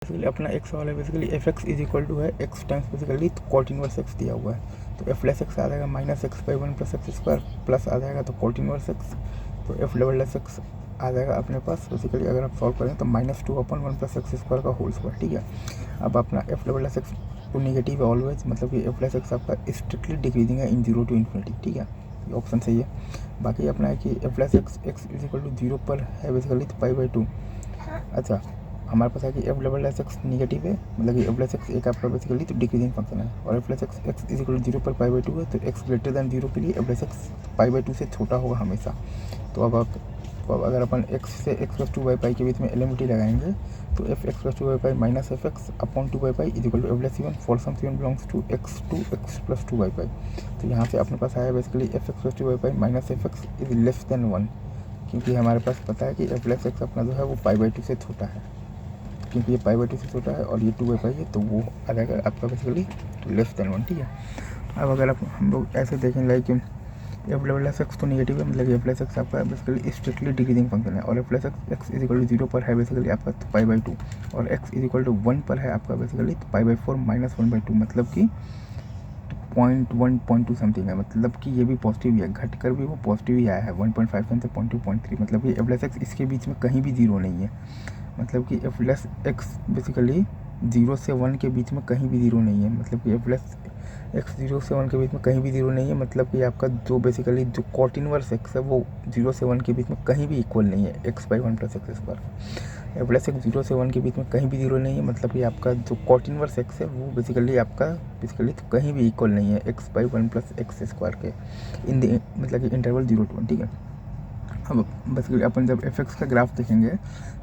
Basically अपना x वाला basically F x is equal to है एक्स टाइम्स बेसिकली तो कॉट इनवर्स एक्स दिया हुआ है, तो एफ लेस एक्स आ जाएगा minus x by one plus x square plus आ जाएगा तो कॉट इनवर्स एक्स, तो एफ डबल लेस एक्स आ जाएगा अपने पास बेसिकली अगर आप सॉल्व करें तो माइनस टू अपन वन प्लस एक्स स्क्वायर का होल स्क्वायर। ठीक है, अब अपना F double less X to negative है ऑलवेज, मतलब कि एफ लेस एक्स आपका स्ट्रिक्टली डिक्रीजिंग है इन जीरो टू इन्फिनिटी। ठीक है, ये ऑप्शन सही है। बाकी अपना है कि F less X X is equal to zero पर है बेसिकली तो पाई बाई टू। अच्छा, हमारे पास है कि F double S X negative है, मतलब कि एफ प्लस एक्स एक आपका बेसिकली तो डिक्रीजिंग फंक्शन है, और F plus X X is equal to zero पर पाई बाई टू है, तो एक्स ग्रेटर दैन जीरो के लिए F plus X pi by two से छोटा होगा हमेशा। तो अब अगर अपन एक्स से X plus two by pi के बीच में एलिमिटी लगाएंगे तो F X plus two by pi minus F X upon two by pi is equal to F plus one for some one belongs to X plus two by pi. तो यहाँ से अपने पास आया basically F X plus two by pi minus F x is less than one, क्योंकि हमारे पास पता है कि एफ प्लस एक्स अपना जो है वो पाई बाई टू से छोटा है, क्योंकि ये पाई बाई टू से छोटा है और ये टू बाई पाई है, तो वो आ जाएगा आपका बेसिकली लेस दैन वन। ठीक है, अब अगर आप हम लोग ऐसे देखें like F double S X तो नेगेटिव है, मतलब एफ प्लस एक्स आपका बेसिकली स्ट्रिक्टली डिक्रीजिंग फंक्शन है, और F plus X is equal to zero पर है बेसिकली आपका तो पाई बाई टू, और X is equal to one पर है आपका बेसिकली तो pi by four minus one by two, मतलब कि 0.1 0.2 समथिंग है, मतलब कि ये भी पॉजिटिव ही है, घट कर भी वो पॉजिटिव ही आया है 1.5 से 0.2 0.3, मतलब कि एफ प्लस एक्स इसके बीच में कहीं भी जीरो नहीं है, मतलब कि F plus x basically zero से वन के बीच में कहीं भी जीरो नहीं है, मतलब कि एफ प्लस एक्स जीरो से वन के बीच में कहीं भी जीरो नहीं है, मतलब कि आपका जो बेसिकली जो कॉट इनवर्स एक्स है वो जीरो से वन के बीच में कहीं भी इक्वल नहीं है x by one plus x square. F plus x zero से वन के बीच में कहीं भी जीरो नहीं है, मतलब कि आपका जो कॉट इनवर्स एक्स है वो बेसिकली आपका बेसिकली तो कहीं भी इक्वल नहीं है x by one plus x square के इन द मतलब कि इंटरवल जीरो टू वन। ठीक है, अब बेसिकली अपन जब एफ एक्स का ग्राफ देखेंगे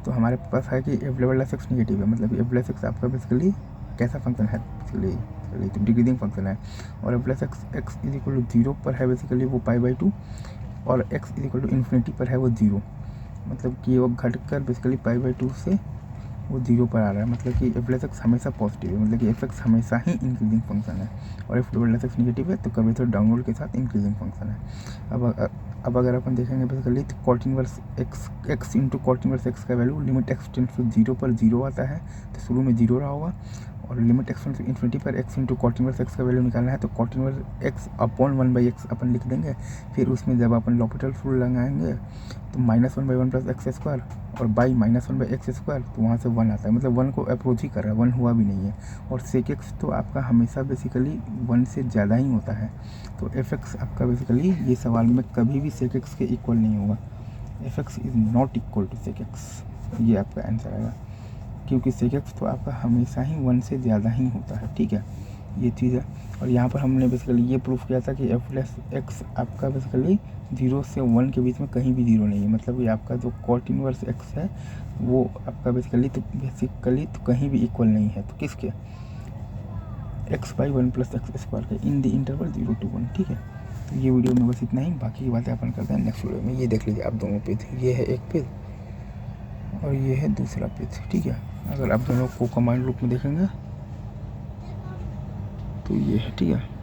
तो हमारे पास है कि F double S X negative है, मतलब एफ प्लस एक्स आपका बेसिकली कैसा फंक्शन है बेसिकली तो डिक्रीजिंग फंक्शन है, और F plus X X is equal to zero पर है बेसिकली वो पाई बाई टू, और X is equal to infinity पर है वो जीरो, मतलब कि वो घट कर बेसिकली पाई बाई टू से वो जीरो पर आ रहा है, मतलब कि एफ प्लस एक्स हमेशा पॉजिटिव है, मतलब कि एफ एक्स हमेशा ही इंक्रीजिंग फंक्शन है, और F double S X negative है तो कर्वेचर डाउनवर्ड के साथ इंक्रीजिंग फंक्शन है। अब अगर अपन देखेंगे बेसिकली तो cot inverse x into cot inverse x का value limit x tends to zero पर जीरो आता है, तो शुरू में जीरो रहा होगा, और limit x tends to infinity पर x into cot inverse x का वैल्यू निकालना है, तो cot inverse x upon one by x अपन लिख देंगे, फिर उसमें जब अपन लॉपिटल रूल लगाएंगे तो minus one by one plus x square और by minus one by x square, तो वहाँ से वन आता है, मतलब वन को अप्रोच ही कर रहा है, वन हुआ भी नहीं है, और सेक एक्स तो आपका हमेशा बेसिकली वन से ज़्यादा ही होता है, तो एफ एक्स आपका बेसिकली ये सवाल में कभी भी सेक एक्स के इक्वल नहीं होगा, F X is not equal to sec X, ये आपका आंसर आएगा, क्योंकि सेक एक्स तो आपका हमेशा ही वन से ज़्यादा ही होता है। ठीक है, ये चीज़ है, और यहाँ पर हमने बेसिकली ये प्रूफ किया था कि एफ प्लस एक्स आपका बेसिकली जीरो से वन के बीच में कहीं भी जीरो नहीं है, मतलब ये आपका जो कॉट इनवर्स एक्स है वो आपका बेसिकली तो कहीं भी इक्वल नहीं है, तो किसके x by one plus x square के in the interval zero to one. ठीक है, तो ये वीडियो में बस इतना ही, बाकी की बातें अपन करते हैं नेक्स्ट वीडियो में। ये देख लीजिए आप दोनों पेज, ये है एक पेज और ये है दूसरा पेज। ठीक है, अगर आप दोनों को कमांड लूप में देखेंगे तो ये है। ठीक है।